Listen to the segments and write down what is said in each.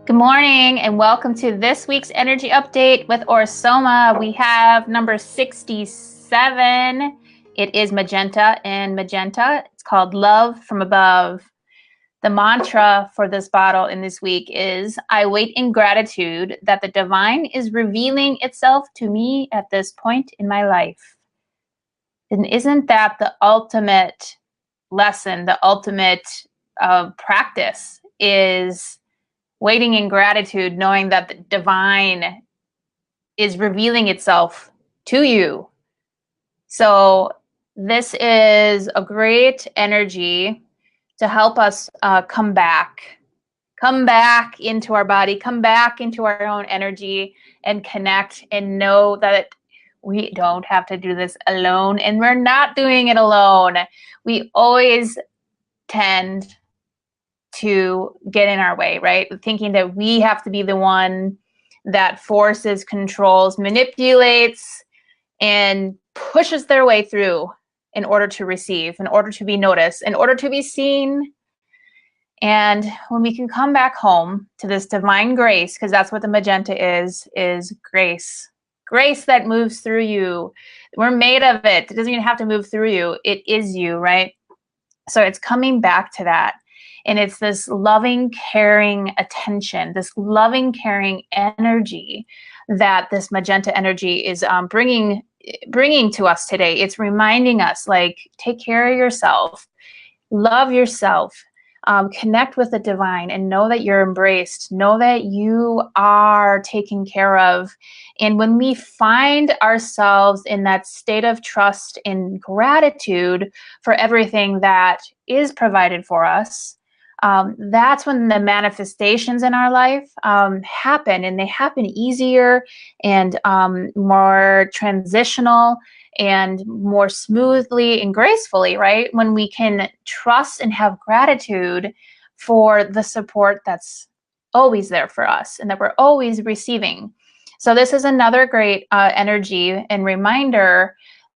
Good morning and welcome to this week's energy update with Aura-Soma. We have number 67. It is Magenta, and Magenta, it's called Love from Above. The mantra for this bottle in this week is, I wait in gratitude that the divine is revealing itself to me at this point in my life. And isn't that the ultimate lesson, the ultimate practice is waiting in gratitude, knowing that the divine is revealing itself to you. So this is a great energy to help us come back into our body, come back into our own energy and connect and know that we don't have to do this alone, and we're not doing it alone. We always tend to get in our way, right? Thinking that we have to be the one that forces, controls, manipulates, and pushes their way through in order to receive, in order to be noticed, in order to be seen. And when we can come back home to this divine grace, because that's what the magenta is grace. Grace that moves through you. We're made of it. It doesn't even have to move through you. It is you, right? So it's coming back to that. And it's this loving, caring attention, this loving, caring energy that this magenta energy is bringing to us today. It's reminding us, like, take care of yourself, love yourself, connect with the divine, and know that you're embraced, know that you are taken care of. And when we find ourselves in that state of trust and gratitude for everything that is provided for us, that's when the manifestations in our life happen, and they happen easier and more transitional and more smoothly and gracefully, right? When we can trust and have gratitude for the support that's always there for us and that we're always receiving. So this is another great energy and reminder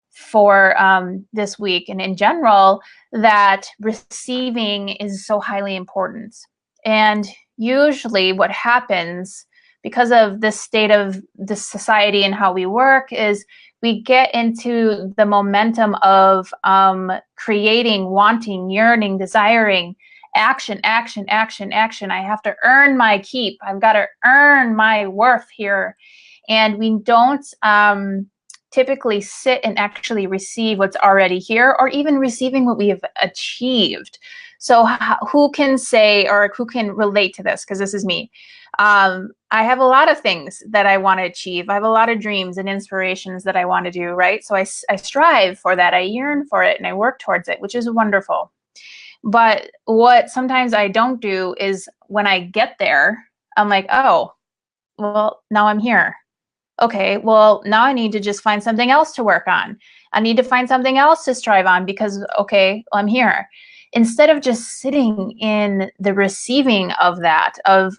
for this week and in general, that receiving is so highly important. And usually what happens because of this state of the society and how we work is we get into the momentum of creating, wanting, yearning, desiring, action, action, action, action. I have to earn my keep. I've got to earn my worth here. And we don't typically sit and actually receive what's already here, or even receiving what we have achieved. So who can say, or who can relate to this? Because this is me. I have a lot of things that I want to achieve. I have a lot of dreams and inspirations that I want to do, right? So I strive for that. I yearn for it and I work towards it, which is wonderful. But what sometimes I don't do is when I get there, I'm like, oh, well, now I'm here. Okay, well, now I need to just find something else to work on. I need to find something else to strive on because, okay, I'm here. Instead of just sitting in the receiving of that, of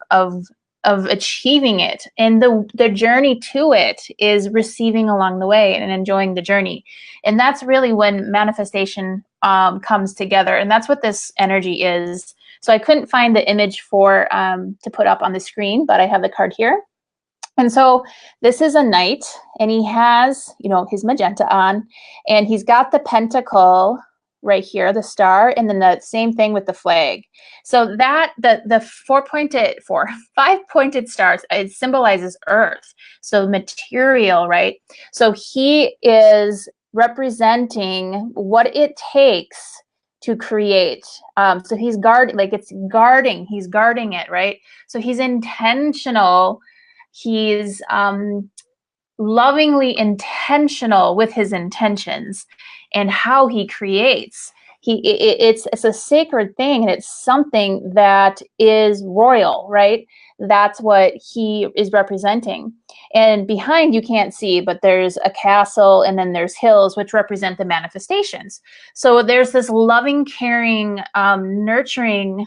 achieving it, and the journey to it is receiving along the way and enjoying the journey. And that's really when manifestation comes together. And that's what this energy is. So I couldn't find the image for to put up on the screen, but I have the card here. And so this is a knight, and he has, you know, his magenta on, and he's got the pentacle right here, the star, and then the same thing with the flag. So that the five-pointed stars, it symbolizes earth, so material, right? So he is representing what it takes to create. So he's guarding it, right? So he's intentional. He's lovingly intentional with his intentions and how he creates. It's a sacred thing, and it's something that is royal, right? That's what he is representing. And behind, you can't see, but there's a castle, and then there's hills, which represent the manifestations. So there's this loving, caring, nurturing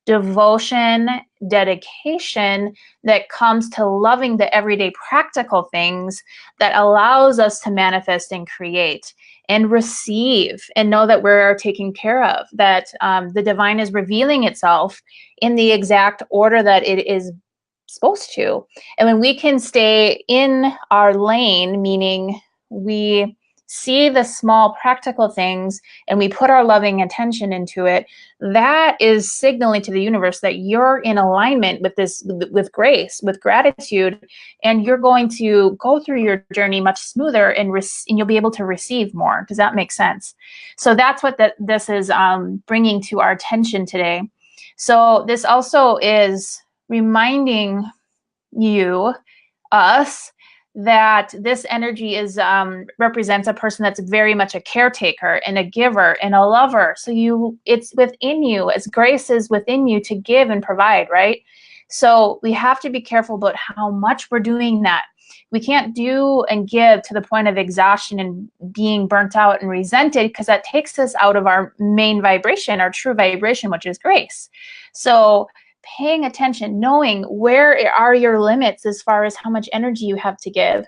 devotion, dedication that comes to loving the everyday practical things that allows us to manifest and create and receive and know that we're taken care of, that the divine is revealing itself in the exact order that it is supposed to. And when we can stay in our lane, meaning we see the small practical things and we put our loving attention into it, that is signaling to the universe that you're in alignment with this, with grace, with gratitude, and you're going to go through your journey much smoother, and you'll be able to receive more. Does that make sense? So that's what this is bringing to our attention today. So this also is reminding us, that this energy is represents a person that's very much a caretaker and a giver and a lover. So it's within you, as grace is within you to give and provide, right? So we have to be careful about how much we're doing that. We can't do and give to the point of exhaustion and being burnt out and resented, because that takes us out of our main vibration, our true vibration, which is grace. So paying attention, knowing where are your limits as far as how much energy you have to give,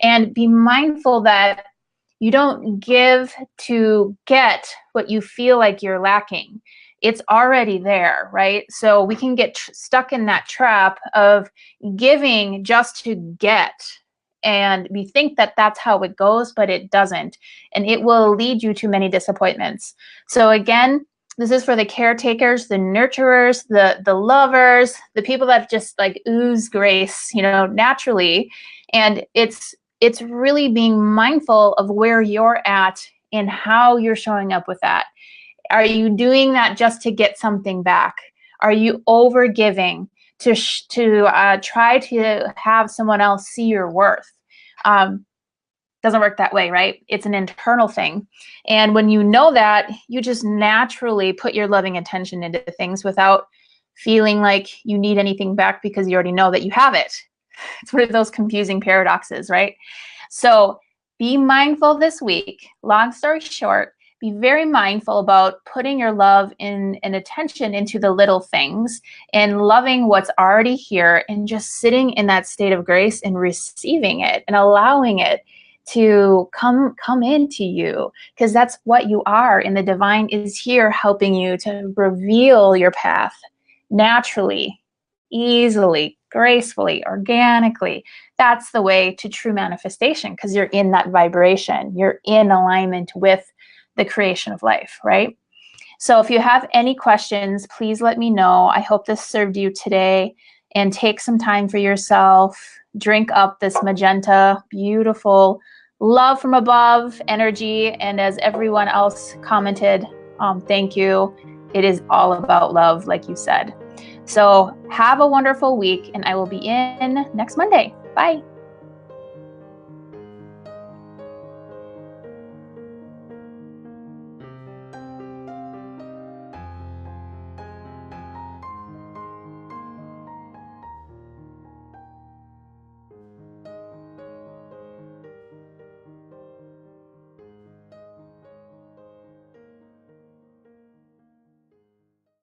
and be mindful that you don't give to get what you feel like you're lacking. It's already there, right? So we can get stuck in that trap of giving just to get, and we think that that's how it goes, but it doesn't, and it will lead you to many disappointments. So again, this is for the caretakers, the nurturers, the lovers, the people that just like ooze grace, naturally. And it's really being mindful of where you're at and how you're showing up with that. Are you doing that just to get something back? Are you over giving to try to have someone else see your worth? Doesn't work that way, right? It's an internal thing. And when you know that, you just naturally put your loving attention into things without feeling like you need anything back, because you already know that you have it. It's one of those confusing paradoxes, right? So be mindful this week. Long story short, be very mindful about putting your love and attention into the little things and loving what's already here, and just sitting in that state of grace and receiving it and allowing it to come into you, because that's what you are, and the divine is here helping you to reveal your path naturally, easily, gracefully, organically. That's the way to true manifestation, because you're in that vibration, you're in alignment with the creation of life, right? So if you have any questions, please let me know. I hope this served you today, and take some time for yourself. Drink up this magenta, beautiful love from above energy. And as everyone else commented, thank you. It is all about love, like you said. So have a wonderful week, and I will be in next Monday. Bye.